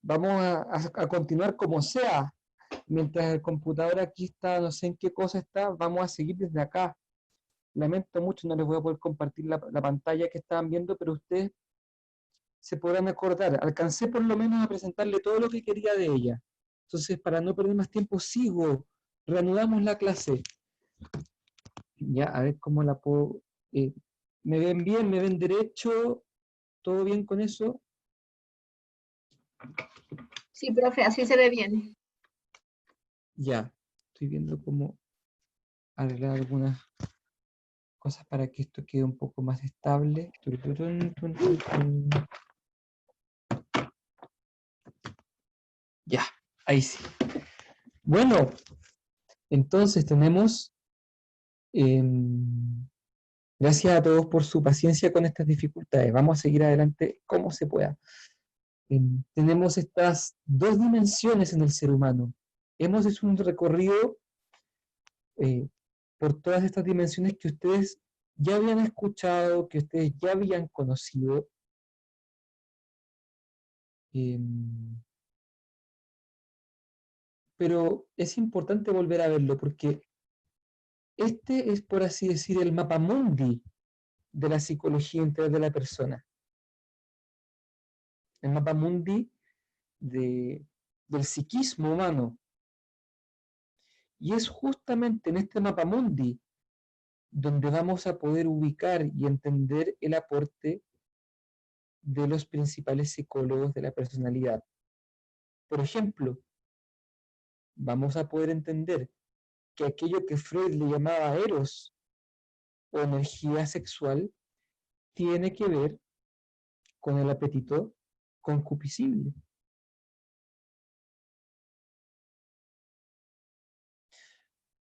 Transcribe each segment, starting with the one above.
Vamos a continuar como sea. Mientras el computador aquí está, no sé en qué cosa está, vamos a seguir desde acá. Lamento mucho, no les voy a poder compartir la pantalla que estaban viendo, pero ustedes se podrán acordar. Alcancé por lo menos a presentarle todo lo que quería de ella. Entonces, para no perder más tiempo, sigo. Reanudamos la clase. Ya, a ver cómo la puedo... eh, ¿Me ven bien? ¿Me ven derecho? ¿Todo bien con eso? Sí, profe, así se ve bien. Ya, estoy viendo cómo arreglar algunas cosas para que esto quede un poco más estable. Ya, ahí sí. Bueno, entonces tenemos... gracias a todos por su paciencia con estas dificultades. Vamos a seguir adelante como se pueda. Tenemos estas dos dimensiones en el ser humano. Hemos hecho un recorrido eh, por todas estas dimensiones que ustedes ya habían escuchado, que ustedes ya habían conocido. eh, pero es importante volver a verlo porque este es, por así decir, el mapa mundi de la psicología integral de la persona. El mapa mundi del psiquismo humano. Y es justamente en este mapa mundi donde vamos a poder ubicar y entender el aporte de los principales psicólogos de la personalidad. Por ejemplo, vamos a poder entender que aquello que Freud le llamaba eros o energía sexual tiene que ver con el apetito concupiscible.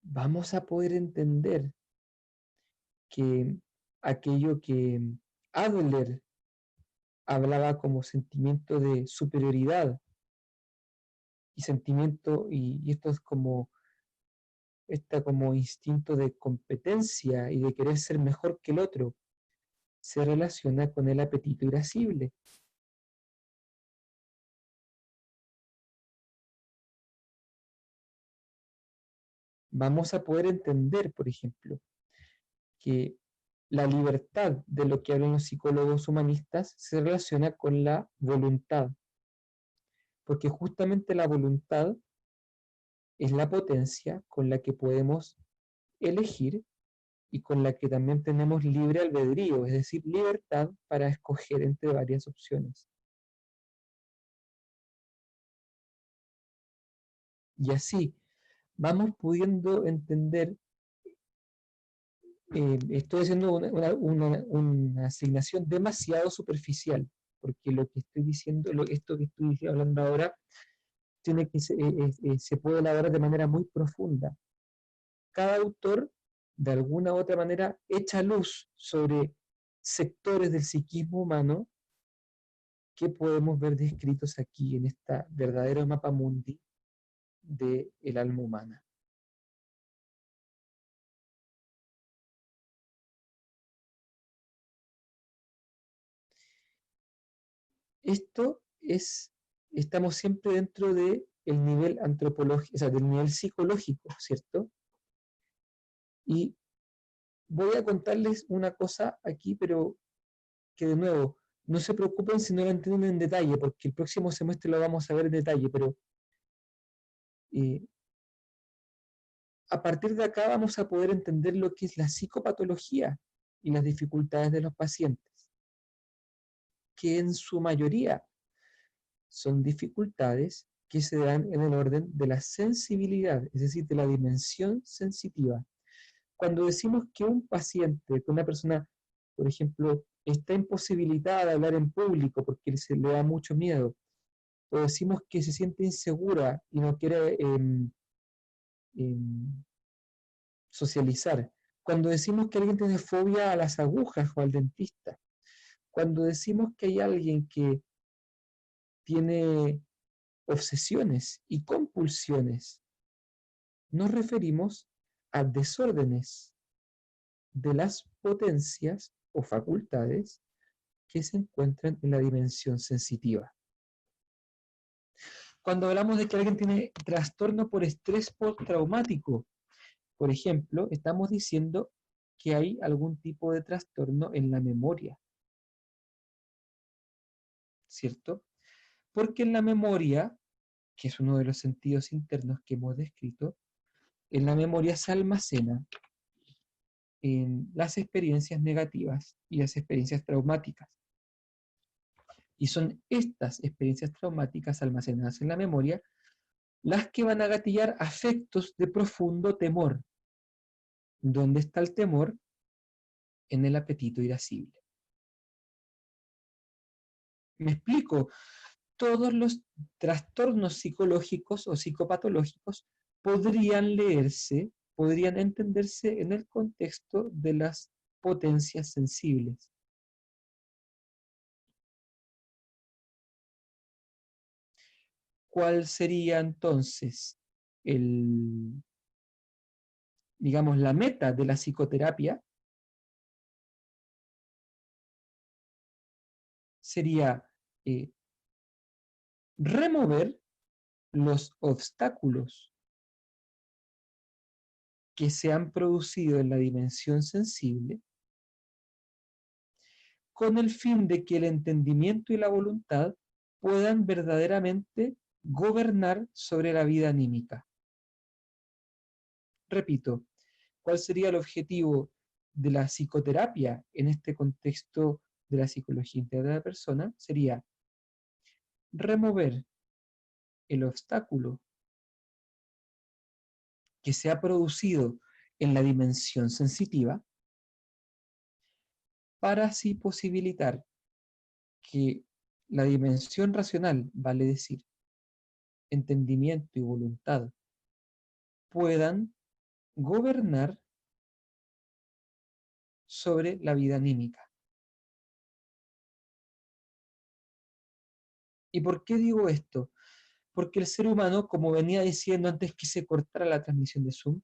Vamos a poder entender que aquello que Adler hablaba como sentimiento de superioridad y sentimiento, y esto es como como instinto de competencia y de querer ser mejor que el otro, se relaciona con el apetito irascible. Vamos a poder entender, por ejemplo, que la libertad de lo que hablan los psicólogos humanistas se relaciona con la voluntad, porque justamente la voluntad es la potencia con la que podemos elegir y con la que también tenemos libre albedrío, es decir, libertad para escoger entre varias opciones. Y así vamos pudiendo entender, estoy haciendo una asignación demasiado superficial, porque lo que estoy diciendo, esto que estoy hablando ahora, se puede elaborar de manera muy profunda. Cada autor, de alguna u otra manera, echa luz sobre sectores del psiquismo humano que podemos ver descritos aquí en esta verdadero mapa mundi del alma humana. Esto es, estamos siempre dentro del nivel antropológico, o sea, del nivel psicológico, ¿cierto? Y voy a contarles una cosa aquí, pero que de nuevo, no se preocupen si no lo entienden en detalle, porque el próximo semestre lo vamos a ver en detalle, pero eh, a partir de acá vamos a poder entender lo que es la psicopatología y las dificultades de los pacientes, que en su mayoría son dificultades que se dan en el orden de la sensibilidad, es decir, de la dimensión sensitiva. Cuando decimos que un paciente, que una persona, por ejemplo, está imposibilitada de hablar en público porque se le da mucho miedo, o decimos que se siente insegura y no quiere socializar, cuando decimos que alguien tiene fobia a las agujas o al dentista, cuando decimos que hay alguien que tiene obsesiones y compulsiones, nos referimos a desórdenes de las potencias o facultades que se encuentran en la dimensión sensitiva. cuando hablamos de que alguien tiene trastorno por estrés postraumático, por ejemplo, estamos diciendo que hay algún tipo de trastorno en la memoria, ¿cierto? Porque en la memoria, que es uno de los sentidos internos que hemos descrito, en la memoria se almacena en las experiencias negativas y las experiencias traumáticas. Y son estas experiencias traumáticas almacenadas en la memoria las que van a gatillar afectos de profundo temor. ¿Dónde está el temor? En el apetito irascible. Me explico. Todos los trastornos psicológicos o psicopatológicos podrían leerse, podrían entenderse en el contexto de las potencias sensibles. ¿Cuál sería entonces digamos, la meta de la psicoterapia? Sería remover los obstáculos que se han producido en la dimensión sensible con el fin de que el entendimiento y la voluntad puedan verdaderamente gobernar sobre la vida anímica. Repito, ¿cuál sería el objetivo de la psicoterapia en este contexto de la psicología integral de la persona? Sería remover el obstáculo que se ha producido en la dimensión sensitiva para así posibilitar que la dimensión racional, vale decir, entendimiento y voluntad, puedan gobernar sobre la vida anímica. ¿Y por qué digo esto? Porque el ser humano, como venía diciendo antes que se cortara la transmisión de Zoom,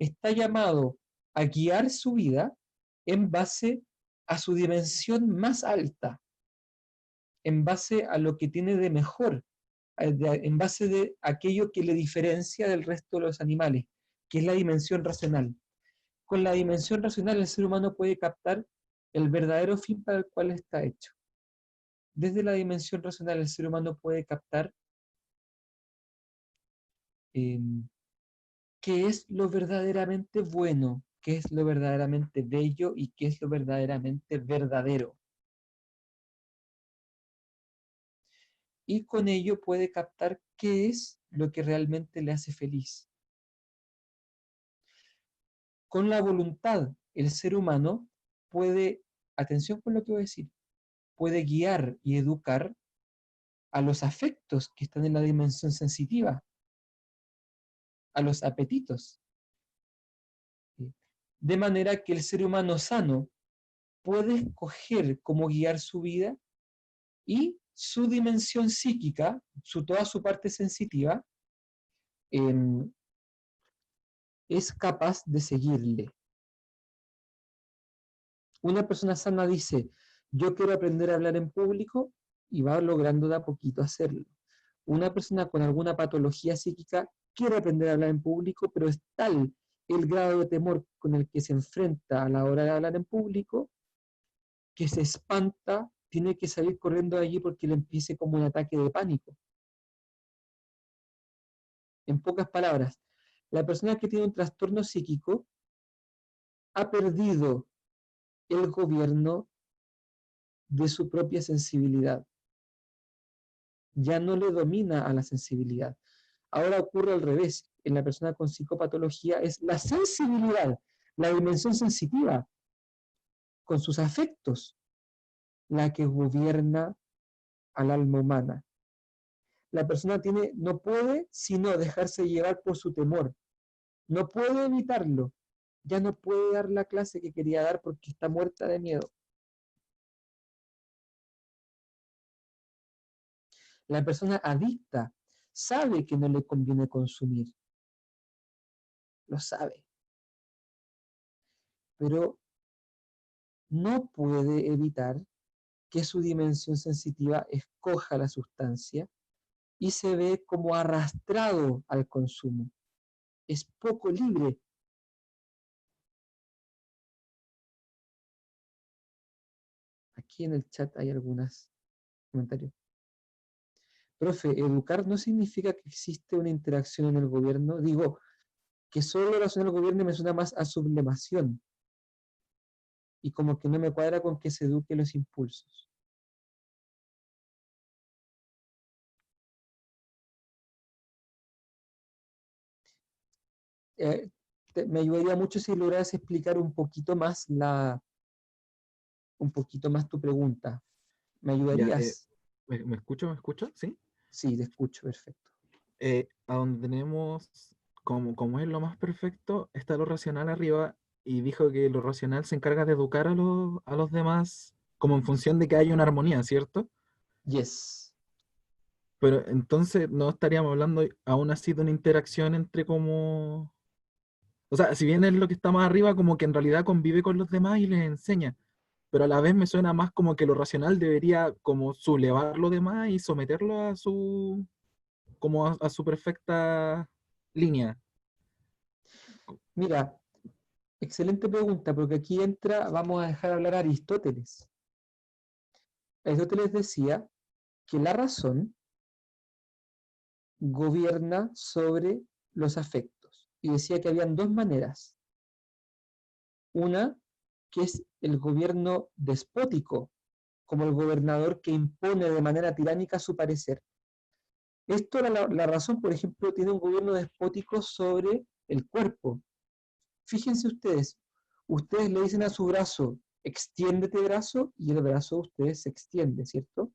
está llamado a guiar su vida en base a su dimensión más alta, en base a lo que tiene de mejor, en base de aquello que le diferencia del resto de los animales, que es la dimensión racional. Con la dimensión racional el ser humano puede captar el verdadero fin para el cual está hecho. Desde la dimensión racional el ser humano puede captar qué es lo verdaderamente bueno, qué es lo verdaderamente bello y qué es lo verdaderamente verdadero. Y con ello puede captar qué es lo que realmente le hace feliz. Con la voluntad, el ser humano puede, atención con lo que voy a decir, puede guiar y educar a los afectos que están en la dimensión sensitiva, a los apetitos. De manera que el ser humano sano puede escoger cómo guiar su vida y su dimensión psíquica, toda su parte sensitiva, es capaz de seguirle. Una persona sana dice, yo quiero aprender a hablar en público y va logrando de a poquito hacerlo. Una persona con alguna patología psíquica quiere aprender a hablar en público, pero es tal el grado de temor con el que se enfrenta a la hora de hablar en público que se espanta, tiene que salir corriendo de allí porque le empiece como un ataque de pánico. En pocas palabras, la persona que tiene un trastorno psíquico ha perdido el gobierno de su propia sensibilidad. Ya no le domina a la sensibilidad. Ahora ocurre al revés. En la persona con psicopatología es la sensibilidad, la dimensión sensitiva, con sus afectos, la que gobierna al alma humana. La persona no puede sino dejarse llevar por su temor. No puede evitarlo. Ya no puede dar la clase que quería dar porque está muerta de miedo. La persona adicta sabe que no le conviene consumir. Lo sabe. Pero no puede evitar que su dimensión sensitiva escoja la sustancia y se ve como arrastrado al consumo. Es poco libre. Aquí en el chat hay algunos comentarios. Profe, educar no significa que existe una interacción en el gobierno. Digo, que solo la relación del gobierno me suena más a sublevación. Y como que no me cuadra con que se eduque los impulsos. Me ayudaría mucho si logras explicar un poquito más tu pregunta. ¿Me Ya, ayudarías? ¿me escucho? ¿Me escucho? ¿Sí? Sí, te escucho, perfecto. A donde tenemos, como es lo más perfecto, está lo racional arriba y dijo que lo racional se encarga de educar a los demás como en función de que haya una armonía, ¿cierto? Yes. Pero entonces no estaríamos hablando aún así de una interacción entre como... O sea, si bien es lo que está más arriba, como que en realidad convive con los demás y les enseña, pero a la vez me suena más como que lo racional debería como sublevar lo demás y someterlo a su, como a su perfecta línea. Mira, excelente pregunta, porque aquí entra, vamos a dejar hablar a Aristóteles. Aristóteles decía que la razón gobierna sobre los afectos. Y decía que habían dos maneras. Una, que es el gobierno despótico, como el gobernador que impone de manera tiránica su parecer. Esto era la razón, por ejemplo, tiene un gobierno despótico sobre el cuerpo. Fíjense ustedes le dicen a su brazo, extiéndete brazo, y el brazo de ustedes se extiende, ¿cierto?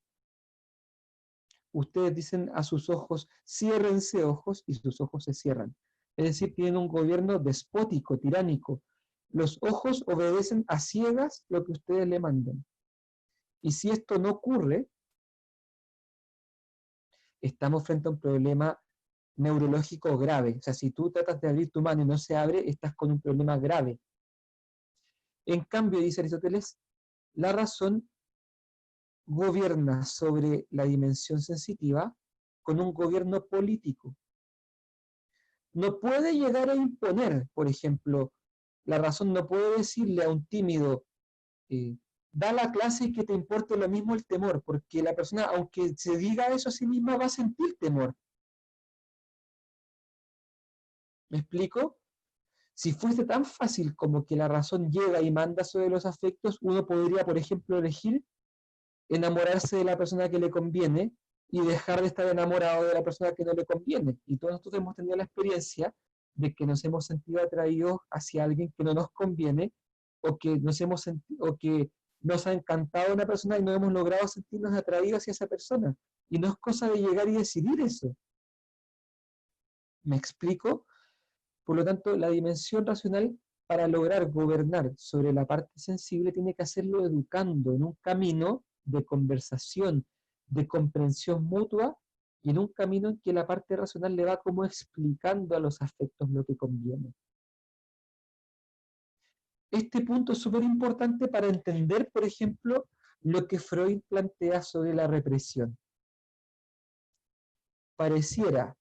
Ustedes dicen a sus ojos, ciérrense ojos, y sus ojos se cierran. Es decir, tienen un gobierno despótico, tiránico. Los ojos obedecen a ciegas lo que ustedes le manden. Y si esto no ocurre, estamos frente a un problema neurológico grave. O sea, si tú tratas de abrir tu mano y no se abre, estás con un problema grave. En cambio, dice Aristóteles, la razón gobierna sobre la dimensión sensitiva con un gobierno político. No puede llegar a imponer, por ejemplo, la razón no puede decirle a un tímido, da la clase y que te importe lo mismo el temor, porque la persona, aunque se diga eso a sí misma, va a sentir temor. ¿Me explico? Si fuese tan fácil como que la razón llega y manda sobre los afectos, uno podría, por ejemplo, elegir enamorarse de la persona que le conviene y dejar de estar enamorado de la persona que no le conviene. Y todos nosotros hemos tenido la experiencia de que nos hemos sentido atraídos hacia alguien que no nos conviene o que o que nos ha encantado una persona y no hemos logrado sentirnos atraídos hacia esa persona. Y no es cosa de llegar y decidir eso. ¿Me explico? Por lo tanto, la dimensión racional para lograr gobernar sobre la parte sensible tiene que hacerlo educando en un camino de conversación, de comprensión mutua y en un camino en que la parte racional le va como explicando a los afectos lo que conviene. Este punto es súper importante para entender, por ejemplo, lo que Freud plantea sobre la represión. Pareciera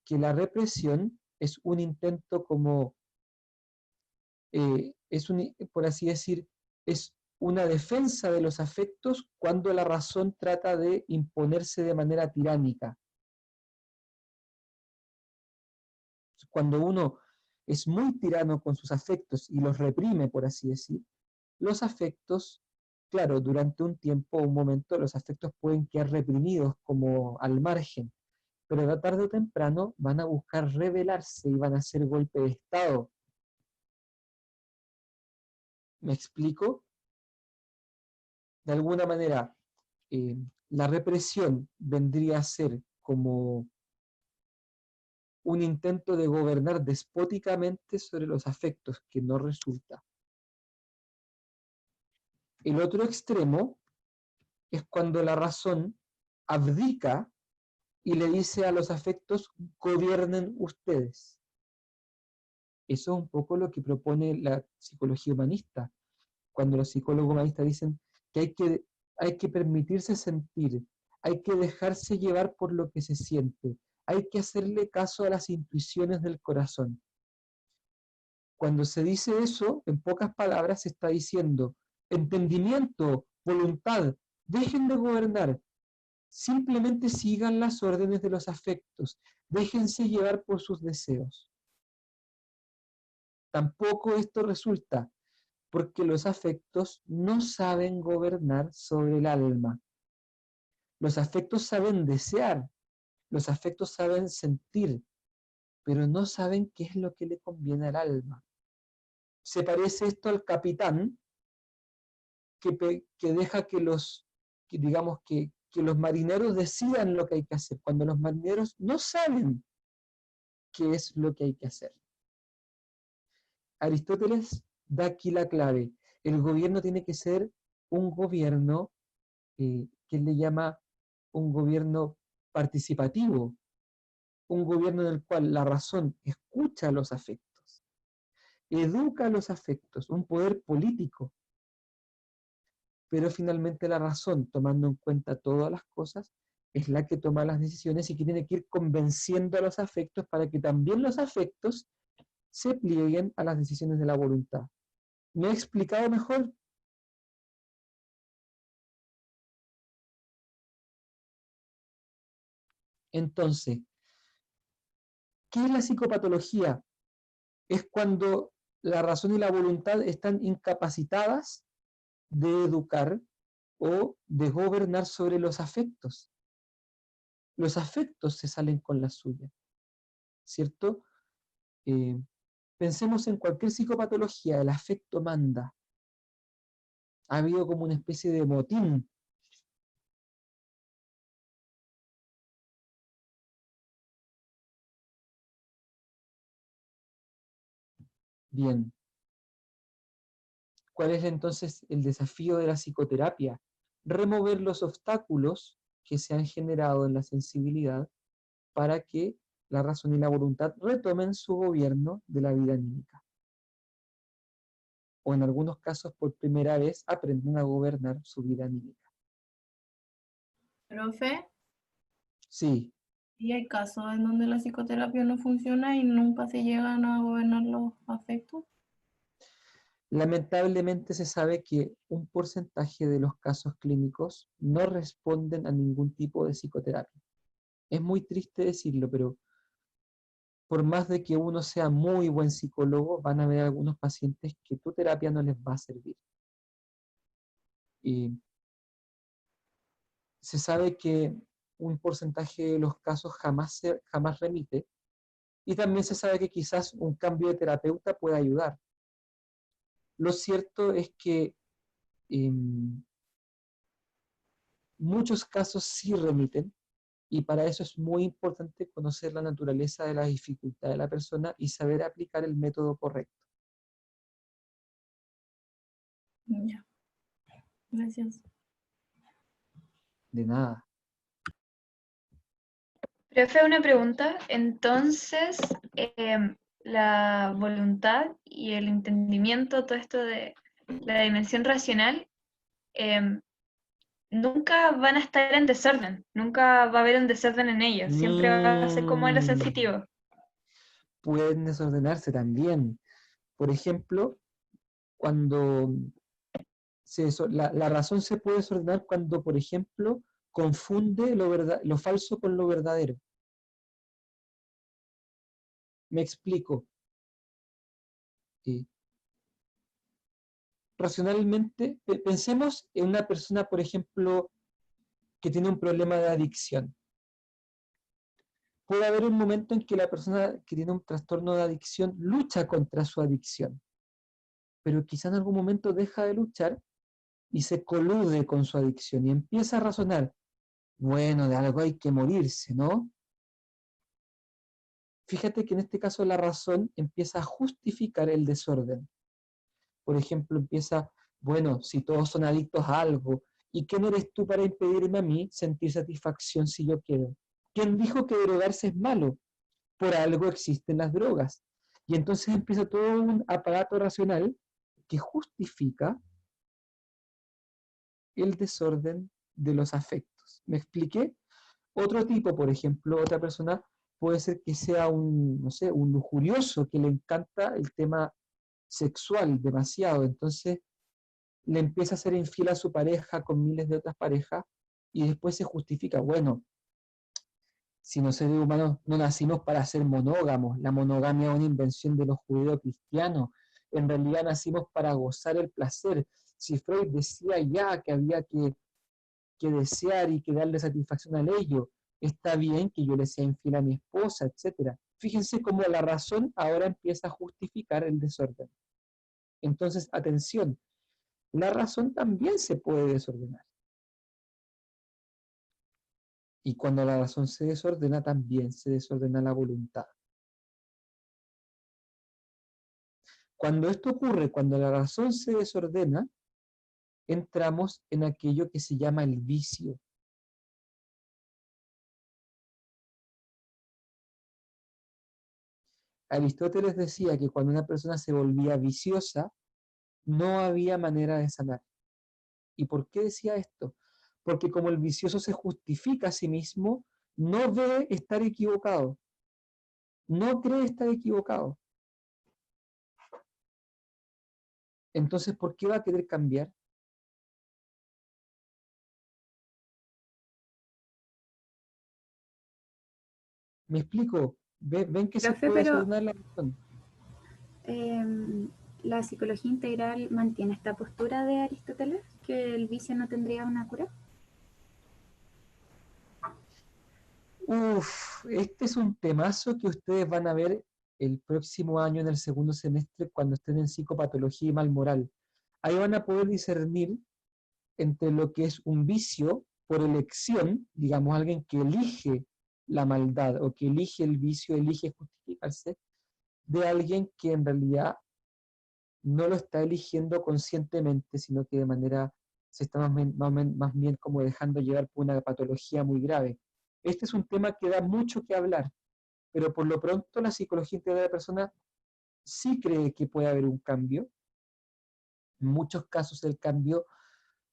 que la represión es un intento como por así decir, es una defensa de los afectos cuando la razón trata de imponerse de manera tiránica. Cuando uno es muy tirano con sus afectos y los reprime, por así decir, los afectos, claro, durante un tiempo, un momento, los afectos pueden quedar reprimidos como al margen, pero tarde o temprano van a buscar rebelarse y van a hacer golpe de Estado. ¿Me explico? De alguna manera, la represión vendría a ser como un intento de gobernar despóticamente sobre los afectos, que no resulta. El otro extremo es cuando la razón abdica y le dice a los afectos, gobiernen ustedes. Eso es un poco lo que propone la psicología humanista, cuando los psicólogos humanistas dicen que hay que permitirse sentir, hay que dejarse llevar por lo que se siente, hay que hacerle caso a las intuiciones del corazón. Cuando se dice eso, en pocas palabras se está diciendo entendimiento, voluntad, dejen de gobernar, simplemente sigan las órdenes de los afectos, déjense llevar por sus deseos. Tampoco esto resulta, porque los afectos no saben gobernar sobre el alma. Los afectos saben desear, los afectos saben sentir, pero no saben qué es lo que le conviene al alma. Se parece esto al capitán que deja que los marineros decidan lo que hay que hacer, cuando los marineros no saben qué es lo que hay que hacer. Aristóteles da aquí la clave. El gobierno tiene que ser un gobierno que él le llama un gobierno participativo, un gobierno en el cual la razón escucha los afectos, educa los afectos, un poder político, pero finalmente la razón, tomando en cuenta todas las cosas, es la que toma las decisiones y que tiene que ir convenciendo a los afectos para que también los afectos se plieguen a las decisiones de la voluntad. ¿Me he explicado mejor? Entonces, ¿qué es la psicopatología? Es cuando la razón y la voluntad están incapacitadas de educar o de gobernar sobre los afectos. Los afectos se salen con la suya, ¿cierto? Pensemos en cualquier psicopatología, el afecto manda. Ha habido como una especie de motín. Bien. ¿Cuál es entonces el desafío de la psicoterapia? Remover los obstáculos que se han generado en la sensibilidad para que la razón y la voluntad retomen su gobierno de la vida anímica. O en algunos casos, por primera vez, aprenden a gobernar su vida anímica. Profe, Sí, ¿y hay casos en donde la psicoterapia no funciona y nunca se llegan a gobernar los afectos? lamentablemente se sabe que un porcentaje de los casos clínicos no responden a ningún tipo de psicoterapia. Es muy triste decirlo, pero por más de que uno sea muy buen psicólogo, van a haber algunos pacientes que tu terapia no les va a servir. Y se sabe que un porcentaje de los casos jamás remite, y también se sabe que quizás un cambio de terapeuta puede ayudar. Lo cierto es que muchos casos sí remiten, y para eso es muy importante conocer la naturaleza de la dificultad de la persona y saber aplicar el método correcto. Ya, gracias. De nada. Profe, una pregunta. Entonces, la voluntad y el entendimiento, todo esto de la dimensión racional, nunca van a estar en desorden. Nunca va a haber un desorden en ellos. Siempre va a ser como en lo sensitivo. Pueden desordenarse también. Por ejemplo, cuando la razón se puede desordenar cuando, por ejemplo, confunde lo falso con lo verdadero. Me explico. Racionalmente, pensemos en una persona, por ejemplo, que tiene un problema de adicción. Puede haber un momento en que la persona que tiene un trastorno de adicción lucha contra su adicción, pero quizá en algún momento deja de luchar y se colude con su adicción y empieza a razonar, bueno, de algo hay que morirse, ¿no? Fíjate que en este caso la razón empieza a justificar el desorden. Por ejemplo, empieza, bueno, si todos son adictos a algo, ¿y quién eres tú para impedirme a mí sentir satisfacción si yo quiero? ¿Quién dijo que drogarse es malo? Por algo existen las drogas. Y entonces empieza todo un aparato racional que justifica el desorden de los afectos. aspectos. ¿Me expliqué? Otro tipo, por ejemplo, otra persona puede ser que sea un, no sé, un lujurioso que le encanta el tema sexual demasiado, entonces le empieza a ser infiel a su pareja con miles de otras parejas y después se justifica, bueno, si los seres humanos no nacimos para ser monógamos, la monogamia es una invención de los judeocristianos, en realidad nacimos para gozar el placer. Si Freud decía ya que había que desear y que darle satisfacción al ello, está bien que yo le sea infiel a mi esposa, etc. Fíjense cómo la razón ahora empieza a justificar el desorden. Entonces, atención, la razón también se puede desordenar. Y cuando la razón se desordena, también se desordena la voluntad. Cuando esto ocurre, cuando la razón se desordena, entramos en aquello que se llama el vicio. Aristóteles decía que cuando una persona se volvía viciosa, no había manera de sanar. ¿Y por qué decía esto? Porque como el vicioso se justifica a sí mismo, no ve estar equivocado, no cree estar equivocado. Entonces, ¿por qué va a querer cambiar? ¿Me explico? ¿Ven que se Profe, puede pero desordenar la razón? ¿la psicología integral mantiene esta postura de Aristóteles, que el vicio no tendría una cura? Este es un temazo que ustedes van a ver el próximo año en el segundo semestre cuando estén en psicopatología y mal moral. Ahí van a poder discernir entre lo que es un vicio por elección, digamos alguien que elige la maldad o que elige el vicio, elige justificarse, de alguien que en realidad no lo está eligiendo conscientemente, sino que de manera se está más bien como dejando llevar por una patología muy grave. Este es un tema que da mucho que hablar, pero por lo pronto la psicología integral de la persona sí cree que puede haber un cambio. En muchos casos el cambio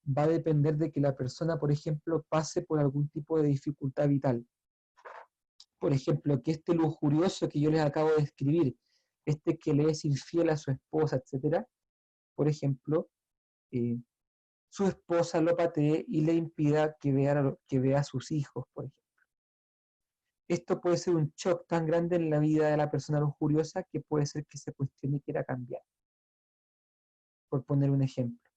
va a depender de que la persona, por ejemplo, pase por algún tipo de dificultad vital. Por ejemplo, que este lujurioso que yo les acabo de describir, este que le es infiel a su esposa, etc., por ejemplo, su esposa lo patee y le impida que vea a sus hijos, por ejemplo. Esto puede ser un shock tan grande en la vida de la persona lujuriosa que puede ser que se cuestione y quiera cambiar, por poner un ejemplo.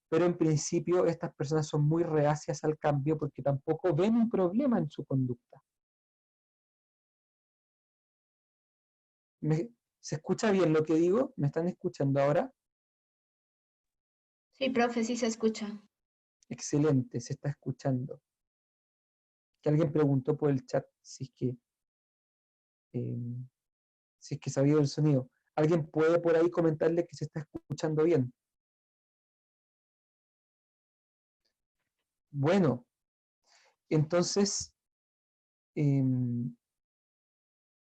Pero en principio estas personas son muy reacias al cambio porque tampoco ven un problema en su conducta. ¿Se escucha bien lo que digo? ¿Me están escuchando ahora? Sí, profe, sí se escucha. Excelente, se está escuchando. Que alguien preguntó por el chat si es que se ha oído el sonido. ¿Alguien puede por ahí comentarle que se está escuchando bien? Bueno, entonces,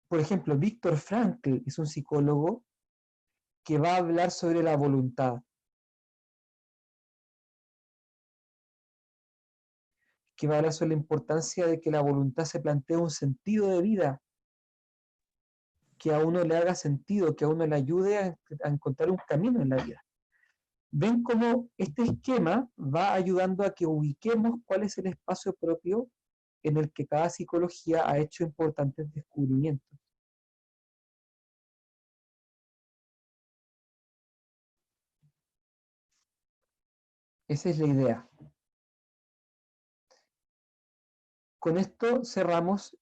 por ejemplo, Viktor Frankl es un psicólogo que va a hablar sobre la voluntad. Que va a hablar sobre la importancia de que la voluntad se plantee un sentido de vida, que a uno le haga sentido, que a uno le ayude a encontrar un camino en la vida. Ven cómo este esquema va ayudando a que ubiquemos cuál es el espacio propio en el que cada psicología ha hecho importantes descubrimientos. Esa es la idea. Con esto cerramos.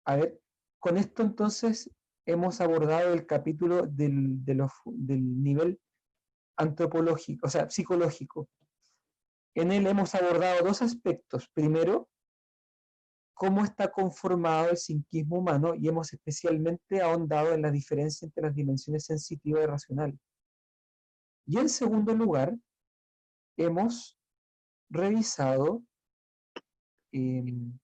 A ver, con esto entonces hemos abordado el capítulo del nivel antropológico, o sea, psicológico. En él hemos abordado dos aspectos. Primero, cómo está conformado el psiquismo humano y hemos especialmente ahondado en la diferencia entre las dimensiones sensitiva y racional. Y en segundo lugar, hemos revisado en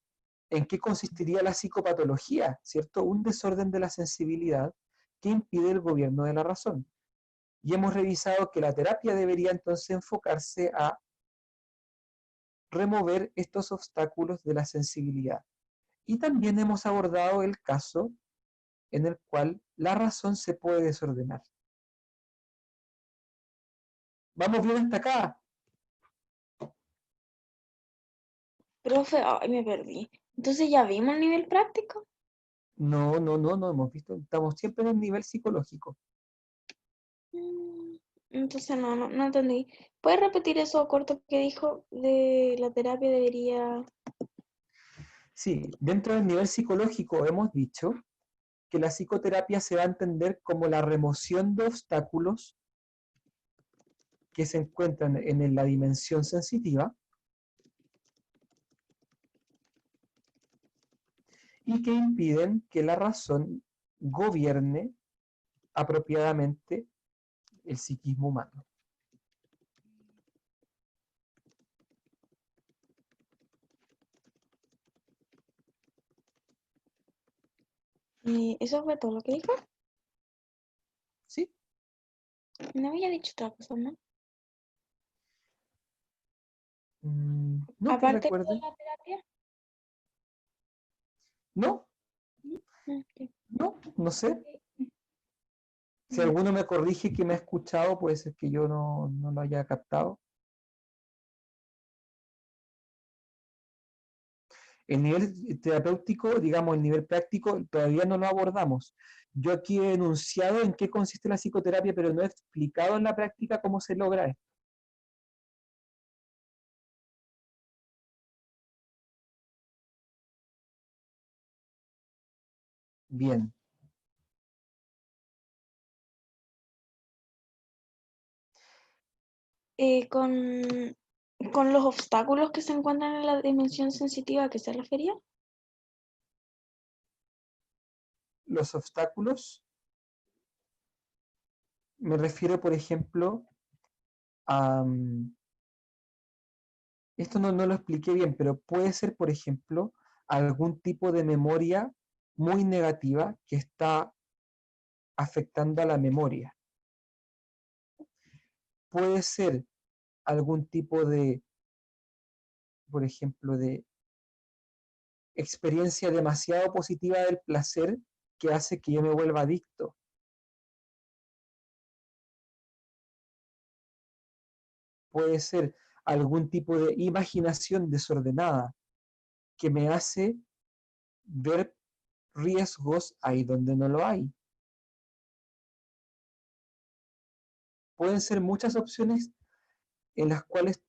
qué consistiría la psicopatología, ¿cierto? Un desorden de la sensibilidad que impide el gobierno de la razón. Y hemos revisado que la terapia debería entonces enfocarse a remover estos obstáculos de la sensibilidad. Y también hemos abordado el caso en el cual la razón se puede desordenar. ¿Vamos bien hasta acá? Profe, ay, me perdí. Entonces ya vimos el nivel práctico. No hemos visto. Estamos siempre en el nivel psicológico. Entonces no entendí. ¿Puedes repetir eso corto que dijo de la terapia debería... Sí, dentro del nivel psicológico hemos dicho que la psicoterapia se va a entender como la remoción de obstáculos que se encuentran en la dimensión sensitiva y que impiden que la razón gobierne apropiadamente el psiquismo humano. ¿Eso fue todo lo que dijo? ¿Sí? No había dicho otra cosa, ¿no? No que Aparte de recuerde. la terapia. No, Ok. no sé. Si alguno me corrige que me ha escuchado, puede ser que yo no lo haya captado. El nivel terapéutico, digamos, el nivel práctico, todavía no lo abordamos. Yo aquí he enunciado en qué consiste la psicoterapia, pero no he explicado en la práctica cómo se logra esto. Bien. Con los obstáculos que se encuentran en la dimensión sensitiva, ¿a qué se refería? Los obstáculos, me refiero, por ejemplo, a... Esto no lo expliqué bien, pero puede ser, por ejemplo, algún tipo de memoria muy negativa que está afectando a la memoria. Puede ser algún tipo de, por ejemplo, de experiencia demasiado positiva del placer que hace que yo me vuelva adicto. Puede ser algún tipo de imaginación desordenada que me hace ver riesgos ahí donde no lo hay. Pueden ser muchas opciones en las cuales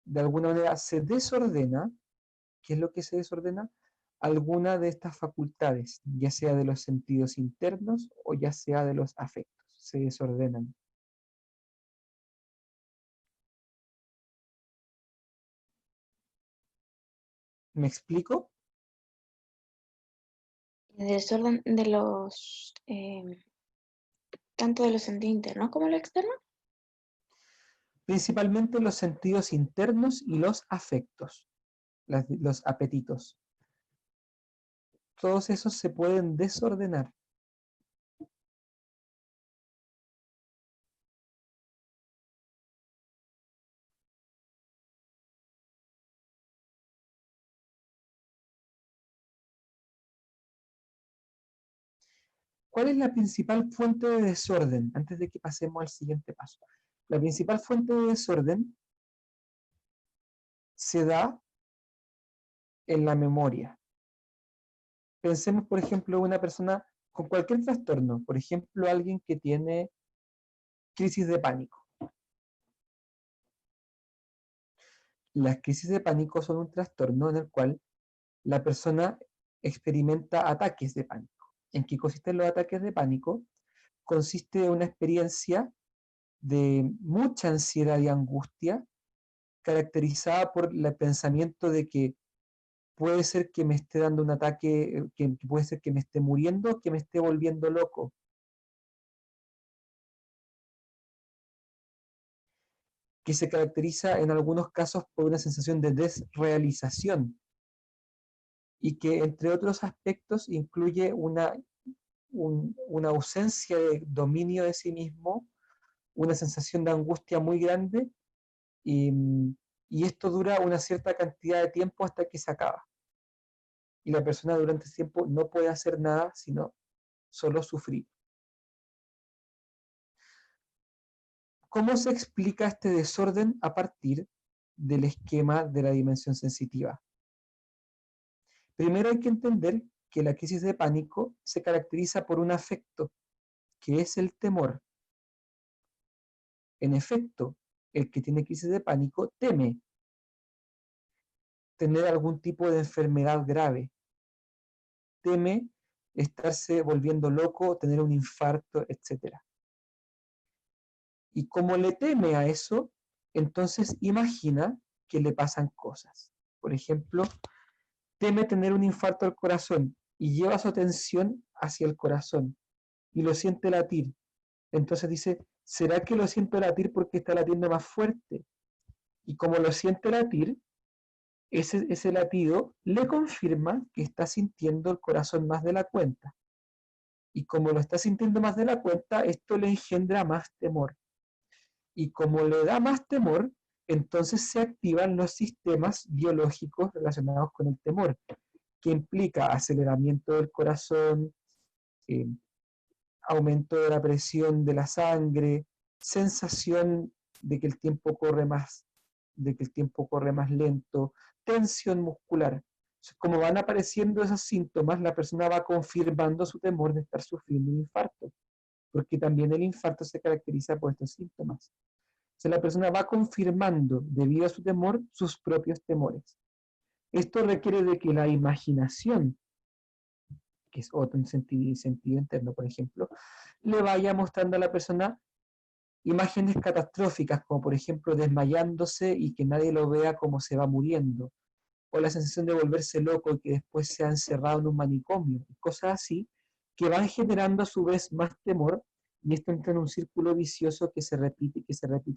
de alguna manera se desordena. ¿Qué es lo que se desordena? Alguna de estas facultades, ya sea de los sentidos internos o ya sea de los afectos, se desordenan. ¿Me explico? El desorden de tanto de los sentidos internos como los externos. Principalmente los sentidos internos y los afectos, los apetitos. Todos esos se pueden desordenar. ¿Cuál es la principal fuente de desorden? Antes de que pasemos al siguiente paso. La principal fuente de desorden se da en la memoria. Pensemos, por ejemplo, en una persona con cualquier trastorno, por ejemplo, alguien que tiene crisis de pánico. Las crisis de pánico son un trastorno en el cual la persona experimenta ataques de pánico. ¿En qué consisten los ataques de pánico? Consiste en una experiencia de mucha ansiedad y angustia caracterizada por el pensamiento de que puede ser que me esté dando un ataque, que puede ser que me esté muriendo, que me esté volviendo loco. Que se caracteriza en algunos casos por una sensación de desrealización y que entre otros aspectos incluye una ausencia de dominio de sí mismo, una sensación de angustia muy grande y y esto dura una cierta cantidad de tiempo hasta que se acaba. Y la persona durante ese tiempo no puede hacer nada, sino solo sufrir. ¿Cómo se explica este desorden a partir del esquema de la dimensión sensitiva? Primero hay que entender que la crisis de pánico se caracteriza por un afecto, que es el temor. En efecto, el que tiene crisis de pánico teme tener algún tipo de enfermedad grave, teme estarse volviendo loco, tener un infarto, etc. Y como le teme a eso, entonces imagina que le pasan cosas. Por ejemplo, teme tener un infarto al corazón y lleva su atención hacia el corazón y lo siente latir. Entonces dice, ¿será que lo siento latir porque está latiendo más fuerte? Y como lo siente latir, ese latido le confirma que está sintiendo el corazón más de la cuenta. Y como lo está sintiendo más de la cuenta, esto le engendra más temor. Y como le da más temor, entonces se activan los sistemas biológicos relacionados con el temor, que implica aceleramiento del corazón, eh, aumento de la presión de la sangre, sensación de que el tiempo corre más, de que el tiempo corre más lento, tensión muscular. Entonces, como van apareciendo esos síntomas, la persona va confirmando su temor de estar sufriendo un infarto, porque también el infarto se caracteriza por estos síntomas. Entonces, la persona va confirmando, debido a su temor, sus propios temores. Esto requiere de que la imaginación, que es otro sentido interno, por ejemplo, le vaya mostrando a la persona imágenes catastróficas, como por ejemplo desmayándose y que nadie lo vea como se va muriendo, o la sensación de volverse loco y que después sea encerrado en un manicomio, cosas así, que van generando a su vez más temor, y esto entra en un círculo vicioso que se repite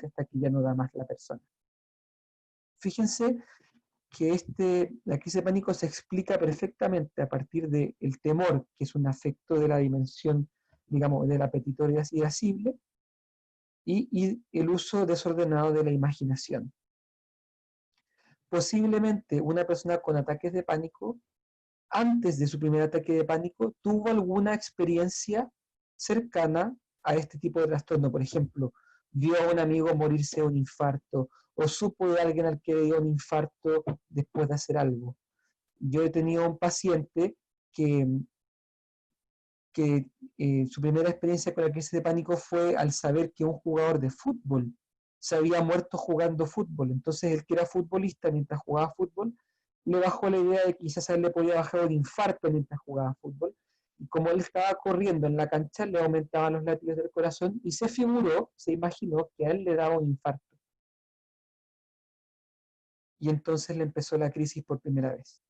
hasta que ya no da más la persona. Fíjense que la crisis de pánico se explica perfectamente a partir del temor, que es un afecto de la dimensión, digamos, del apetito irascible, y el uso desordenado de la imaginación. Posiblemente una persona con ataques de pánico, antes de su primer ataque de pánico, tuvo alguna experiencia cercana a este tipo de trastorno. Por ejemplo, vio a un amigo morirse de un infarto, o supo de alguien al que le dio un infarto después de hacer algo. Yo he tenido un paciente que su primera experiencia con la crisis de pánico fue al saber que un jugador de fútbol se había muerto jugando fútbol. Entonces el que era futbolista mientras jugaba fútbol, le bajó la idea de que quizás a él le podía bajar un infarto mientras jugaba fútbol. Y como él estaba corriendo en la cancha, le aumentaban los latidos del corazón y se imaginó que a él le daba un infarto. Y entonces le empezó la crisis por primera vez.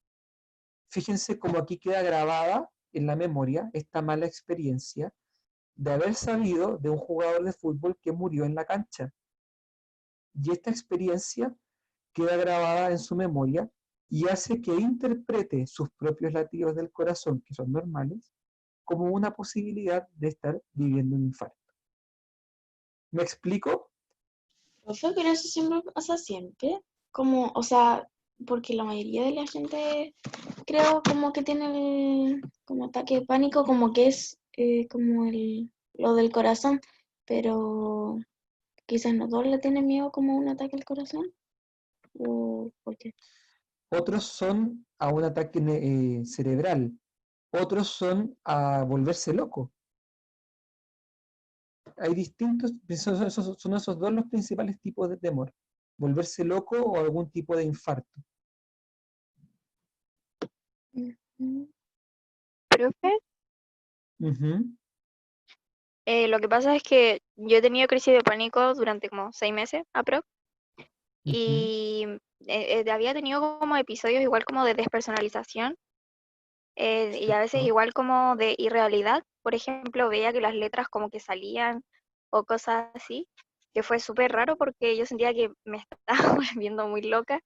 Fíjense cómo aquí queda grabada en la memoria esta mala experiencia de haber sabido de un jugador de fútbol que murió en la cancha. Y esta experiencia queda grabada en su memoria y hace que interprete sus propios latidos del corazón, que son normales, como una posibilidad de estar viviendo un infarto. ¿Me explico? Profe, pero eso siempre pasa siempre. Como, o sea, porque la mayoría de la gente creo como que tiene como ataque de pánico, como que es como lo del corazón, pero quizás no todos le tienen miedo como un ataque al corazón. ¿O por qué? Otros son a un ataque cerebral, otros son a volverse loco. Hay distintos, son esos dos los principales tipos de temor: volverse loco o algún tipo de infarto. Ujú. Profe, Ujú, lo que pasa es que yo he tenido crisis de pánico durante como 6 meses, aprox, ujú. y había tenido como episodios igual como de despersonalización, y a veces Cierto. igual como de irrealidad. Por ejemplo, veía que las letras como que salían o cosas así, que fue súper raro porque yo sentía que me estaba volviendo muy loca.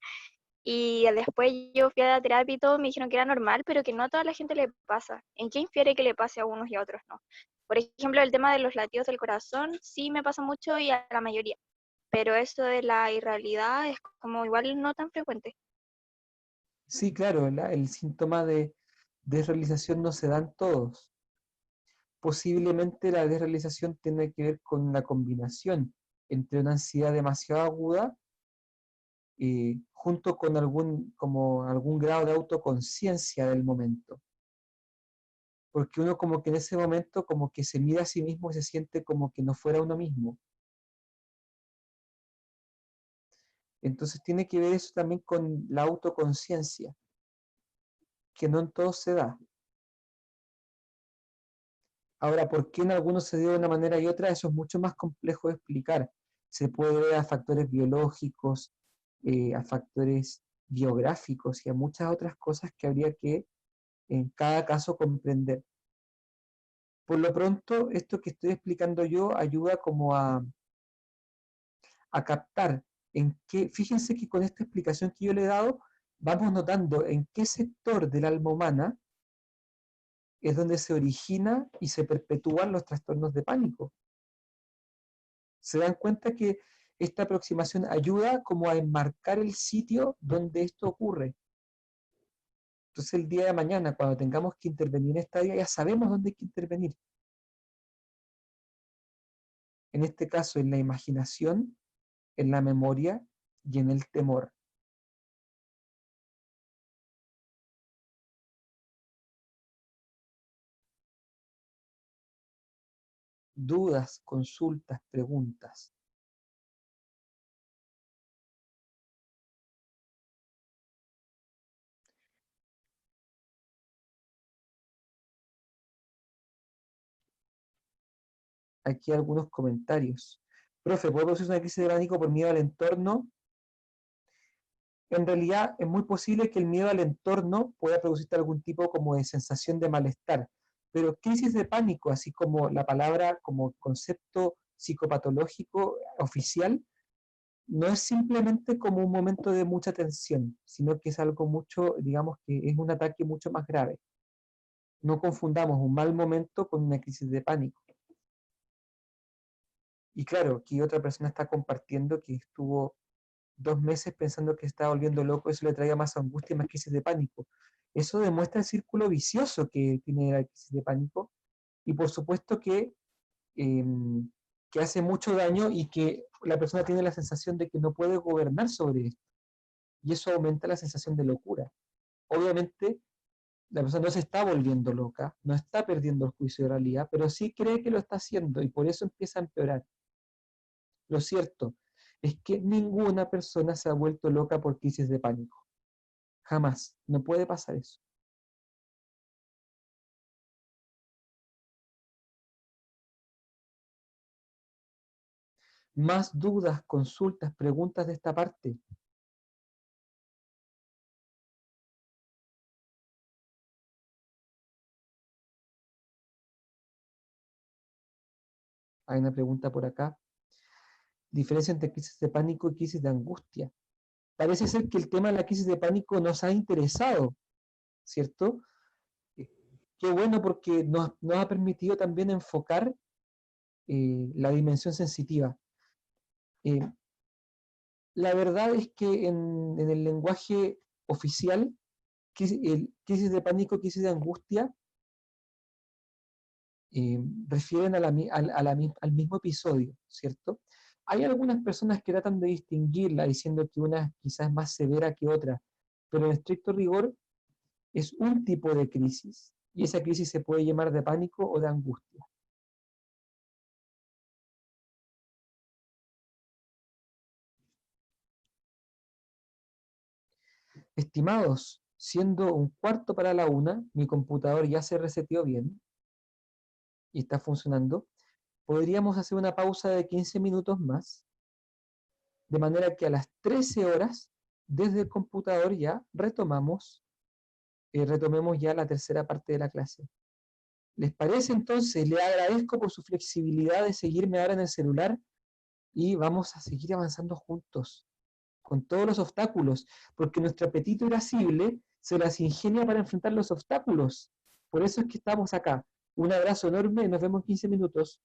Y después yo fui a la terapia y todo, me dijeron que era normal, pero que no a toda la gente le pasa. ¿En qué infiere que le pase a unos y a otros no? Por ejemplo, el tema de los latidos del corazón sí me pasa mucho y a la mayoría. pero esto de la irrealidad es como igual no tan frecuente. Sí, claro, el síntoma de desrealización no se da en todos. Posiblemente la desrealización tiene que ver con una combinación entre una ansiedad demasiado aguda junto con algún grado de autoconciencia del momento. Porque uno como que en ese momento como que se mira a sí mismo y se siente como que no fuera uno mismo. Entonces tiene que ver eso también con la autoconciencia, que no en todos se da. Ahora, ¿por qué en algunos se dio de una manera y otra? Eso es mucho más complejo de explicar. Se puede ver a factores biológicos, a factores biográficos y a muchas otras cosas que habría que en cada caso comprender. Por lo pronto, esto que estoy explicando yo ayuda como a captar en qué, fíjense que con esta explicación que yo le he dado, vamos notando en qué sector del alma humana es donde se origina y se perpetúan los trastornos de pánico. Se dan cuenta que esta aproximación ayuda como a enmarcar el sitio donde esto ocurre. Entonces el día de mañana, cuando tengamos que intervenir en esta área, ya sabemos dónde hay que intervenir. En este caso, en la imaginación, en la memoria y en el temor. Dudas, consultas, preguntas. Aquí algunos comentarios. Profe, ¿puedo producir una crisis de pánico por miedo al entorno? En realidad es muy posible que el miedo al entorno pueda producirte algún tipo como de sensación de malestar, pero crisis de pánico, así como la palabra como concepto psicopatológico oficial, no es simplemente como un momento de mucha tensión, sino que es algo mucho, digamos que es un ataque mucho más grave. No confundamos un mal momento con una crisis de pánico. Y claro, aquí otra persona está compartiendo que estuvo 2 meses pensando que se estaba volviendo loco, eso le traía más angustia y más crisis de pánico. Eso demuestra el círculo vicioso que tiene la crisis de pánico y por supuesto que hace mucho daño y que la persona tiene la sensación de que no puede gobernar sobre esto. Y eso aumenta la sensación de locura. Obviamente, la persona no se está volviendo loca, no está perdiendo el juicio de realidad, pero sí cree que lo está haciendo y por eso empieza a empeorar. Lo cierto es que ninguna persona se ha vuelto loca por crisis de pánico. Jamás. No puede pasar eso. Más dudas, consultas, preguntas de esta parte. Hay una pregunta por acá. Diferencia entre crisis de pánico y crisis de angustia. Parece ser que el tema de la crisis de pánico nos ha interesado, ¿cierto? Qué bueno porque nos ha permitido también enfocar la dimensión sensitiva. La verdad es que en el lenguaje oficial, crisis de pánico, crisis de angustia, refieren al mismo episodio, ¿cierto? Hay algunas personas que tratan de distinguirla diciendo que una quizás es más severa que otra, pero en estricto rigor es un tipo de crisis y esa crisis se puede llamar de pánico o de angustia. Estimados, siendo 1:15 mi computador ya se reseteó bien y está funcionando. Podríamos hacer una pausa de 15 minutos más, de manera que a las 13 horas, desde el computador ya retomemos ya la tercera parte de la clase. ¿Les parece entonces? Le agradezco por su flexibilidad de seguirme ahora en el celular y vamos a seguir avanzando juntos, con todos los obstáculos, porque nuestro apetito irascible se las ingenia para enfrentar los obstáculos. Por eso es que estamos acá. Un abrazo enorme, nos vemos en 15 minutos.